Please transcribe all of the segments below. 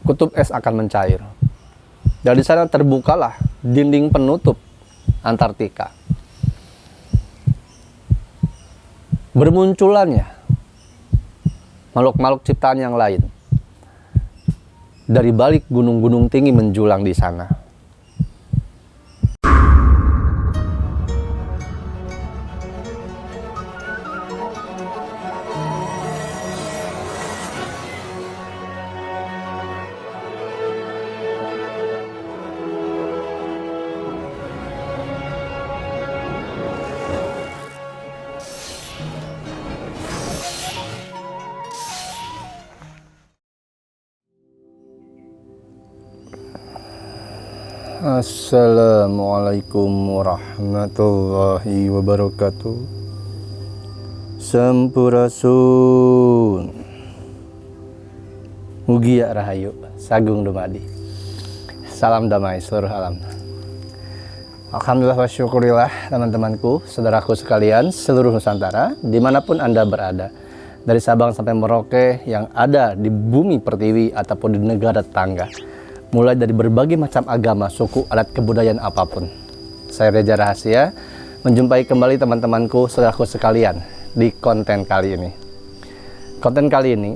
kutub es akan mencair. Dari sana terbukalah dinding penutup Antartika. Bermunculannya makhluk-makhluk ciptaan yang lain dari balik gunung-gunung tinggi menjulang di sana. Assalamualaikum warahmatullahi wabarakatuh. Sampurasun. Mugia Rahayu, Sagung Dumadi. Salam damai seluruh alam. Alhamdulillah wa syukurillah teman-temanku, saudaraku sekalian seluruh Nusantara, dimanapun Anda berada, dari Sabang sampai Merauke yang ada di bumi pertiwi ataupun di negara tetangga, mulai dari berbagai macam agama, suku, adat, kebudayaan apapun. Saya Reza Rahasia, menjumpai kembali teman-temanku, saudaraku sekalian di konten kali ini. Konten kali ini,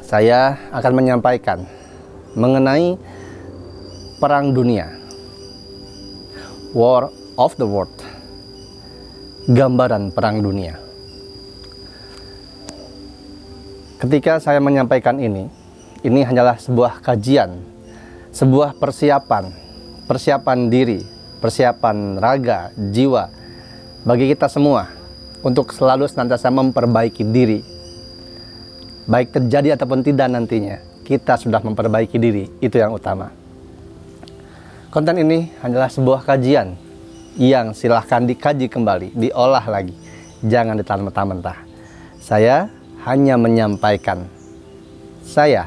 saya akan menyampaikan mengenai Perang Dunia, War of the World, gambaran Perang Dunia. Ketika saya menyampaikan ini hanyalah sebuah kajian, sebuah persiapan diri, persiapan raga, jiwa bagi kita semua untuk selalu senantiasa memperbaiki diri. Baik terjadi ataupun tidak nantinya, kita sudah memperbaiki diri, itu yang utama. Konten ini hanyalah sebuah kajian yang silahkan dikaji kembali, diolah lagi, jangan ditelan mentah-mentah. Saya hanya menyampaikan, saya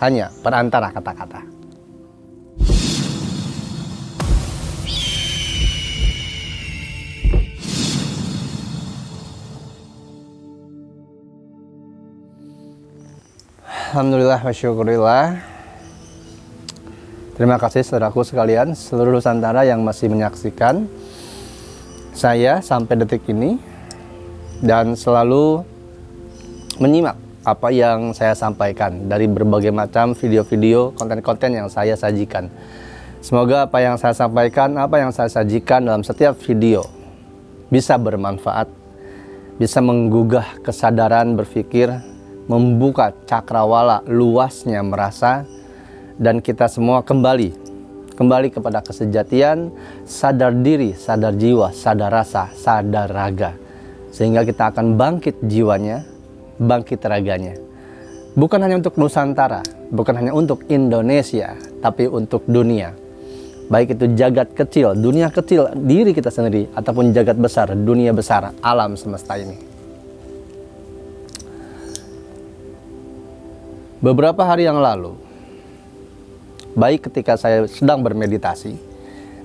hanya perantara kata-kata. Alhamdulillah wa syukurillah. Terima kasih saudaraku sekalian seluruh Nusantara yang masih menyaksikan saya sampai detik ini dan selalu menyimak apa yang saya sampaikan dari berbagai macam video-video, konten-konten yang saya sajikan. Semoga apa yang saya sampaikan, apa yang saya sajikan dalam setiap video bisa bermanfaat, bisa menggugah kesadaran berpikir, membuka cakrawala luasnya merasa, dan kita semua kembali kepada kesejatian, sadar diri, sadar jiwa, sadar rasa, sadar raga, sehingga kita akan bangkit jiwanya, bangkit raganya. Bukan hanya untuk Nusantara, bukan hanya untuk Indonesia, tapi untuk dunia. Baik itu jagat kecil, dunia kecil, diri kita sendiri, ataupun jagat besar, dunia besar, alam semesta ini. Beberapa hari yang lalu, baik ketika saya sedang bermeditasi,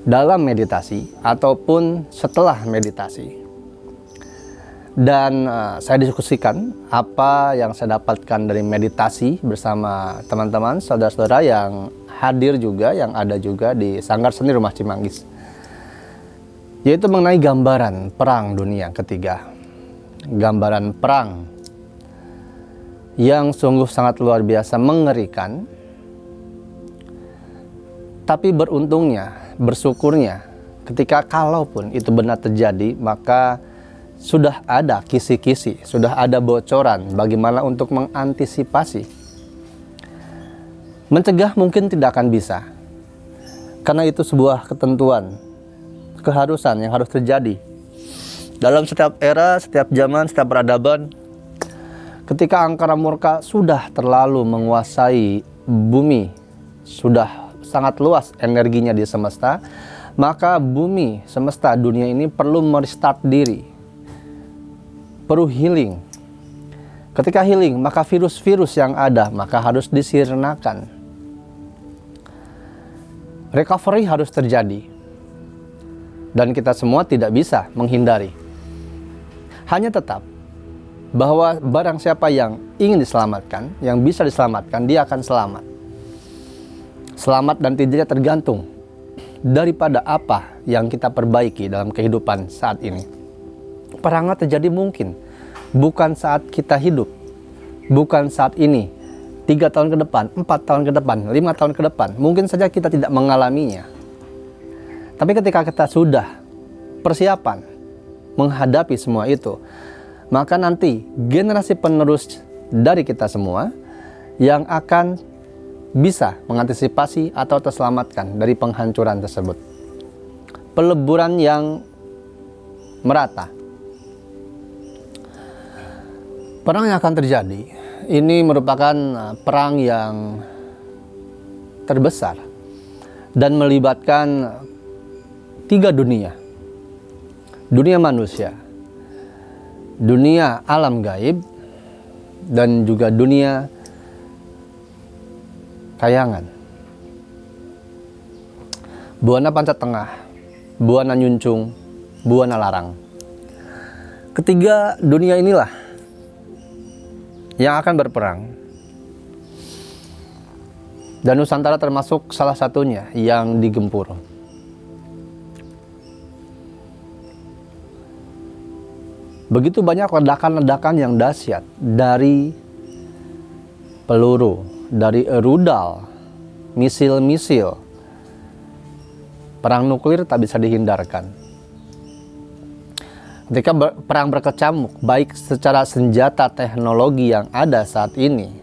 dalam meditasi, ataupun setelah meditasi, dan saya diskusikan apa yang saya dapatkan dari meditasi bersama teman-teman, saudara-saudara yang hadir juga, yang ada juga di Sanggar Seni Rumah Cimanggis, yaitu mengenai gambaran Perang Dunia Ketiga. Gambaran perang yang sungguh sangat luar biasa mengerikan, tapi beruntungnya, bersyukurnya, ketika kalaupun itu benar terjadi, maka sudah ada kisi-kisi, sudah ada bocoran bagaimana untuk mengantisipasi. Mencegah mungkin tidak akan bisa, karena itu sebuah ketentuan, keharusan yang harus terjadi dalam setiap era, setiap zaman, setiap peradaban. Ketika angkara murka sudah terlalu menguasai bumi, sudah sangat luas energinya di semesta, maka bumi, semesta, dunia ini perlu merestart diri, perlu healing. Ketika healing, maka virus-virus yang ada maka harus disirnakan. Recovery harus terjadi, dan kita semua tidak bisa menghindari. Hanya tetap bahwa barang siapa yang ingin diselamatkan, yang bisa diselamatkan, dia akan selamat. Selamat dan tidaknya tergantung daripada apa yang kita perbaiki dalam kehidupan saat ini. Perang terjadi mungkin bukan saat kita hidup, bukan saat ini, 3 tahun ke depan, 4 tahun ke depan, 5 tahun ke depan. Mungkin saja kita tidak mengalaminya. Tapi ketika kita sudah persiapan menghadapi semua itu, maka nanti generasi penerus dari kita semua yang akan bisa mengantisipasi atau terselamatkan dari penghancuran tersebut. Peleburan yang merata. Perang yang akan terjadi ini merupakan perang yang terbesar dan melibatkan 3 dunia. Dunia manusia, dunia alam gaib, dan juga dunia kayangan. Buana Panca Tengah, Buana Nyuncung, Buana Larang. Ketiga dunia inilah yang akan berperang. Dan Nusantara termasuk salah satunya yang digempur. Begitu banyak ledakan-ledakan yang dahsyat dari peluru, dari rudal, misil-misil. Perang nuklir tak bisa dihindarkan. Ketika perang berkecamuk, baik secara senjata teknologi yang ada saat ini,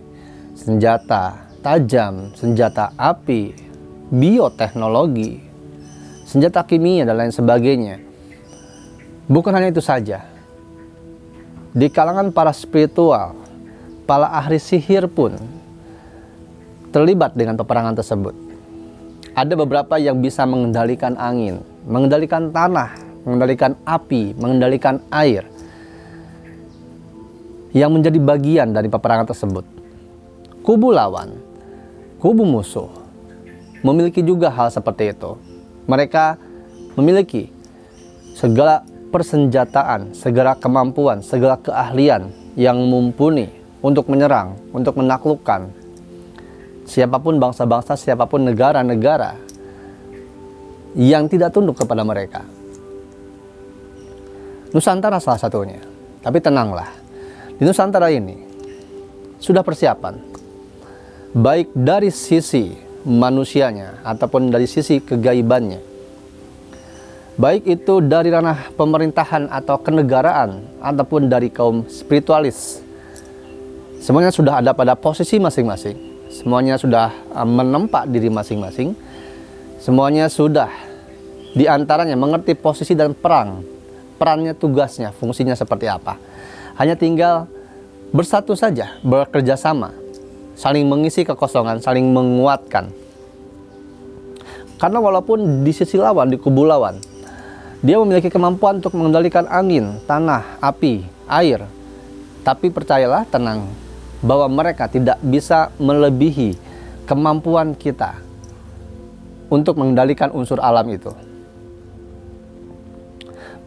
senjata tajam, senjata api, bioteknologi, senjata kimia, dan lain sebagainya. Bukan hanya itu saja. Di kalangan para spiritual, para ahli sihir pun terlibat dengan peperangan tersebut. Ada beberapa yang bisa mengendalikan angin, mengendalikan tanah, mengendalikan api, mengendalikan air, yang menjadi bagian dari peperangan tersebut. Kubu lawan, kubu musuh, memiliki juga hal seperti itu. Mereka memiliki segala persenjataan, segala kemampuan, segala keahlian yang mumpuni untuk menyerang, untuk menaklukkan siapapun bangsa-bangsa, siapapun negara-negara yang tidak tunduk kepada mereka. Nusantara salah satunya. Tapi tenanglah, di Nusantara ini sudah persiapan, baik dari sisi manusianya ataupun dari sisi kegaibannya, baik itu dari ranah pemerintahan atau kenegaraan ataupun dari kaum spiritualis. Semuanya sudah ada pada posisi masing-masing. Semuanya sudah menempa diri masing-masing. Semuanya sudah diantaranya mengerti posisi dan perannya, tugasnya, fungsinya seperti apa. Hanya tinggal bersatu saja, bekerja sama, saling mengisi kekosongan, saling menguatkan. Karena walaupun di sisi lawan, di kubu lawan, dia memiliki kemampuan untuk mengendalikan angin, tanah, api, air. Tapi percayalah, tenang, bahwa mereka tidak bisa melebihi kemampuan kita untuk mengendalikan unsur alam itu.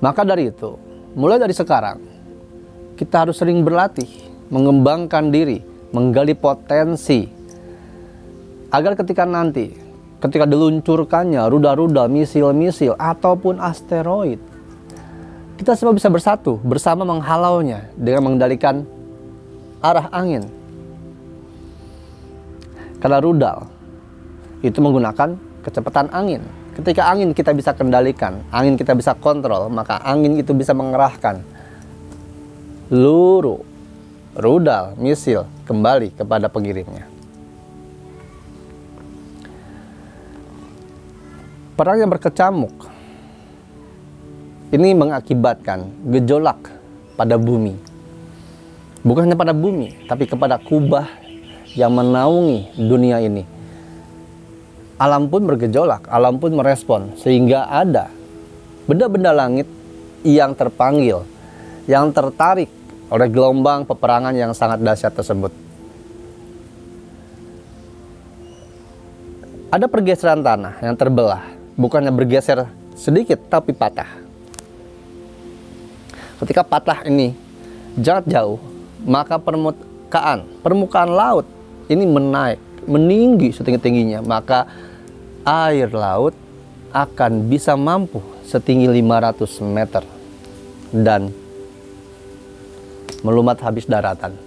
Maka dari itu, mulai dari sekarang, kita harus sering berlatih, mengembangkan diri, menggali potensi, agar ketika diluncurkannya rudal-rudal, misil-misil, ataupun asteroid, kita semua bisa bersatu, bersama menghalaunya dengan mengendalikan arah angin. Karena rudal itu menggunakan kecepatan angin. Ketika angin kita bisa kendalikan, angin kita bisa kontrol, maka angin itu bisa mengerahkan peluru, rudal, misil kembali kepada pengirimnya. Perang yang berkecamuk ini mengakibatkan gejolak pada bumi. Bukan hanya pada bumi, tapi kepada kubah yang menaungi dunia ini. Alam pun bergejolak, alam pun merespon, sehingga ada benda-benda langit yang terpanggil, yang tertarik oleh gelombang peperangan yang sangat dahsyat tersebut. Ada pergeseran tanah yang terbelah, bukannya bergeser sedikit, tapi patah. Ketika patah ini jarak jauh, maka permukaan laut ini menaik, meninggi setinggi-tingginya, maka air laut akan bisa mampu setinggi 500 meter dan melumat habis daratan.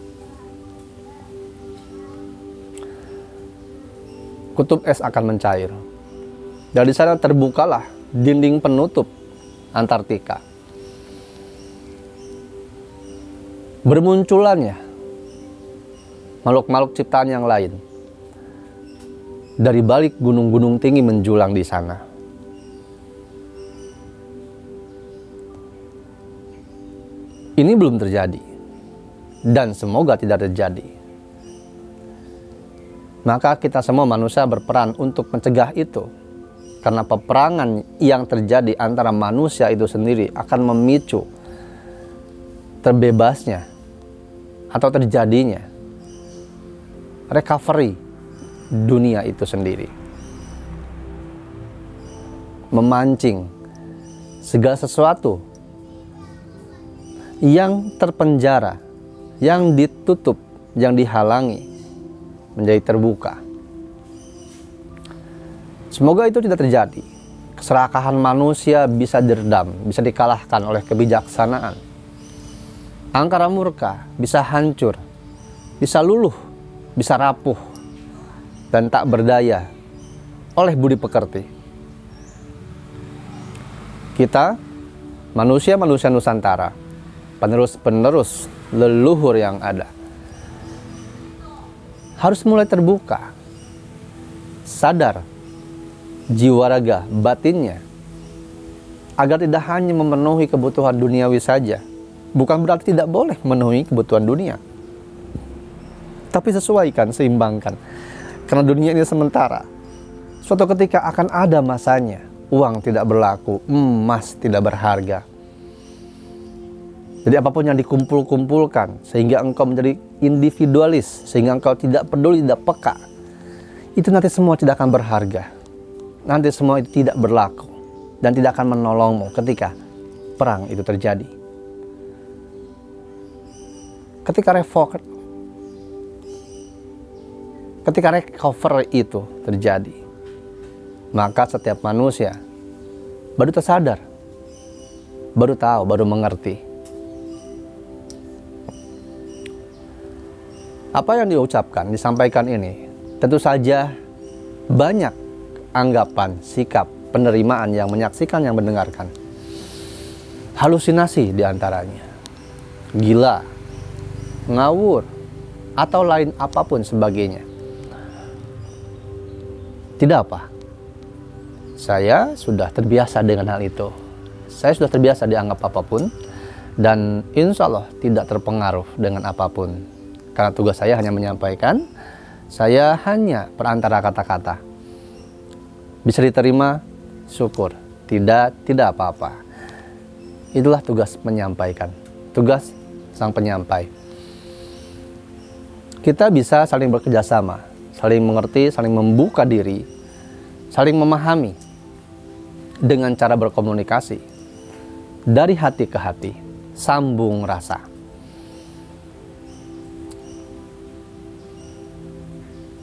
Kutub es akan mencair. Dari sana terbukalah dinding penutup Antartika. Bermunculannya makhluk-makhluk ciptaan yang lain. Dari balik gunung-gunung tinggi menjulang di sana. Ini belum terjadi. Dan semoga tidak terjadi. Maka kita semua manusia berperan untuk mencegah itu. Karena peperangan yang terjadi antara manusia itu sendiri akan memicu terbebasnya atau terjadinya recovery dunia itu sendiri. Memancing segala sesuatu yang terpenjara, yang ditutup, yang dihalangi menjadi terbuka. Semoga itu tidak terjadi. Keserakahan manusia bisa diredam, bisa dikalahkan oleh kebijaksanaan. Angkara murka bisa hancur, bisa luluh, bisa rapuh, dan tak berdaya oleh budi pekerti. Kita, manusia-manusia Nusantara, penerus-penerus leluhur yang ada, harus mulai terbuka, sadar jiwa raga batinnya, agar tidak hanya memenuhi kebutuhan duniawi saja. Bukan berarti tidak boleh memenuhi kebutuhan dunia, tapi sesuaikan, seimbangkan. Karena dunia ini sementara. Suatu ketika akan ada masanya. Uang tidak berlaku, emas tidak berharga. Jadi apapun yang dikumpul-kumpulkan sehingga engkau menjadi individualis, sehingga engkau tidak peduli, tidak peka, itu nanti semua tidak akan berharga. Nanti semua itu tidak berlaku dan tidak akan menolongmu ketika perang itu terjadi. Ketika recover itu terjadi, maka setiap manusia baru tersadar, baru tahu, baru mengerti. Apa yang diucapkan, disampaikan ini, tentu saja banyak anggapan, sikap, penerimaan yang menyaksikan, yang mendengarkan. Halusinasi diantaranya, gila, ngawur, atau lain apapun sebagainya. Tidak apa. Saya sudah terbiasa dengan hal itu. Saya sudah terbiasa dianggap apapun, dan insya Allah tidak terpengaruh dengan apapun. Karena tugas saya hanya menyampaikan, saya hanya perantara kata-kata. Bisa diterima, syukur. Tidak apa-apa. Itulah tugas menyampaikan. Tugas sang penyampai. Kita bisa saling bekerjasama, saling mengerti, saling membuka diri, saling memahami dengan cara berkomunikasi dari hati ke hati, sambung rasa.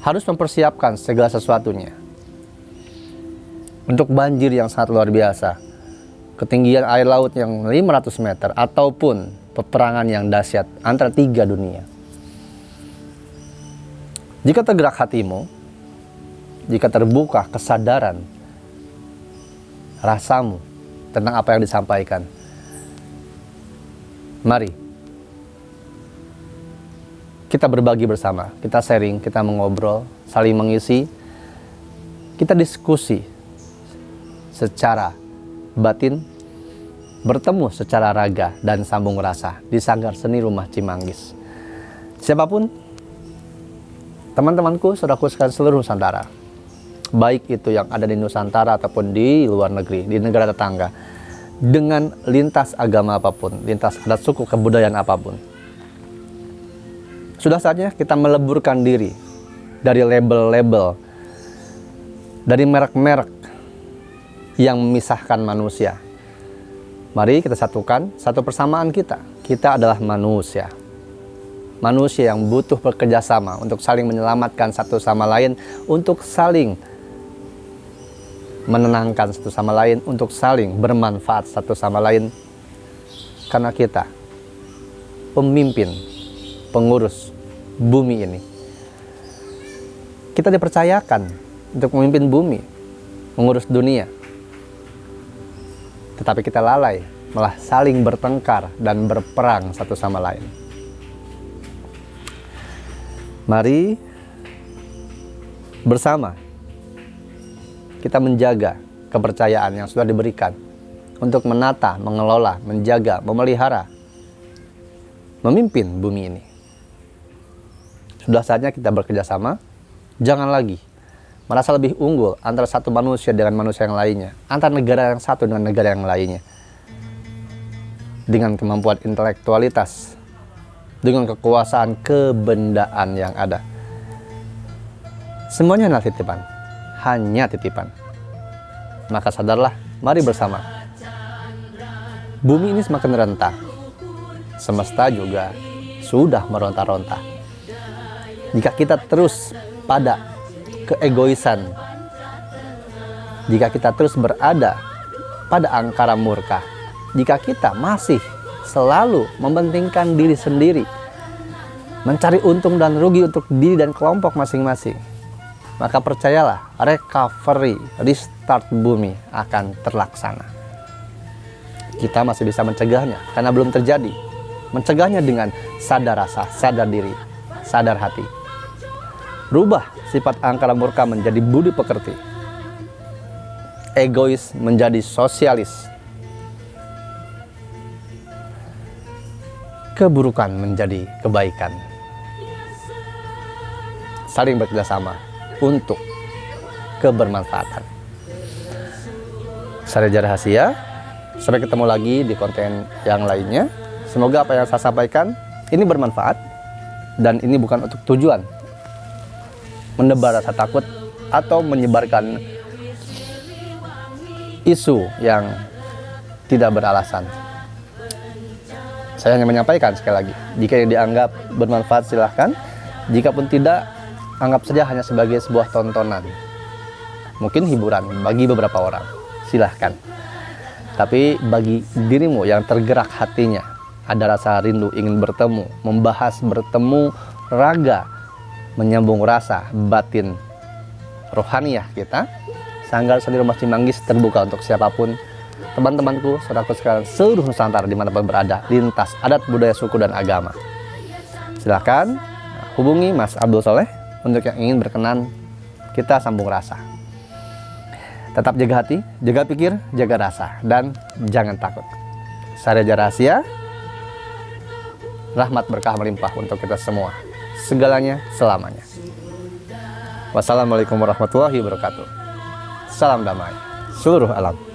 Harus mempersiapkan segala sesuatunya. Untuk banjir yang sangat luar biasa, ketinggian air laut yang 500 meter, ataupun peperangan yang dahsyat antara 3 dunia. Jika tergerak hatimu, jika terbuka kesadaran rasamu tentang apa yang disampaikan, mari kita berbagi bersama, kita sharing, kita mengobrol, saling mengisi, kita diskusi secara batin, bertemu secara raga dan sambung rasa di Sanggar Seni Rumah Cimanggis. Siapapun teman-temanku, saudaraku sekalian seluruh Nusantara, baik itu yang ada di Nusantara ataupun di luar negeri, di negara tetangga, dengan lintas agama apapun, lintas adat suku, kebudayaan apapun, sudah saatnya kita meleburkan diri dari label-label, dari merek-merek yang memisahkan manusia. Mari kita satukan satu persamaan kita. Kita adalah manusia. manusia yang butuh bekerja sama untuk saling menyelamatkan satu sama lain, untuk saling menenangkan satu sama lain, untuk saling bermanfaat satu sama lain. Karena kita pemimpin, pengurus bumi ini, kita dipercayakan untuk memimpin bumi, mengurus dunia, tetapi kita lalai, malah saling bertengkar dan berperang satu sama lain. Mari bersama kita menjaga kepercayaan yang sudah diberikan untuk menata, mengelola, menjaga, memelihara, memimpin bumi ini. Sudah saatnya kita bekerja sama. Jangan lagi merasa lebih unggul antara satu manusia dengan manusia yang lainnya, antara negara yang satu dengan negara yang lainnya. Dengan kemampuan intelektualitas, dengan kekuasaan kebendaan yang ada. Semuanya adalah titipan, hanya titipan. Maka sadarlah, mari bersama. Bumi ini semakin rentah, semesta juga sudah meronta-ronta. Jika kita terus pada keegoisan, jika kita terus berada pada angkara murka, jika kita masih selalu mementingkan diri sendiri, mencari untung dan rugi untuk diri dan kelompok masing-masing, maka percayalah, recovery, restart bumi akan terlaksana. Kita masih bisa mencegahnya karena belum terjadi. Mencegahnya dengan sadar rasa, sadar diri, sadar hati. Rubah sifat angkara murka menjadi budi pekerti, egois menjadi sosialis, keburukan menjadi kebaikan. Saling bekerjasama untuk kebermanfaatan. Saya Reza Rahasia. Sampai ketemu lagi di konten yang lainnya. Semoga apa yang saya sampaikan ini bermanfaat, dan ini bukan untuk tujuan menebar rasa takut atau menyebarkan isu yang tidak beralasan. Saya hanya menyampaikan sekali lagi, jika yang dianggap bermanfaat silahkan, jika pun tidak, anggap saja hanya sebagai sebuah tontonan, mungkin hiburan bagi beberapa orang, silahkan. Tapi bagi dirimu yang tergerak hatinya, ada rasa rindu ingin bertemu, membahas, bertemu raga, menyambung rasa batin rohaniah kita, Sanggar Seni Rumah Cimanggis terbuka untuk siapapun, teman-temanku, saudaraku sekalian seluruh Nusantara dimanapun berada, lintas adat, budaya, suku, dan agama. Silahkan hubungi Mas Abdul Soleh untuk yang ingin berkenan kita sambung rasa. Tetap jaga hati, jaga pikir, jaga rasa, dan jangan takut. Saya Reza Rahasia. Rahmat berkah melimpah untuk kita semua, segalanya, selamanya. Wassalamualaikum warahmatullahi wabarakatuh. Salam damai seluruh alam.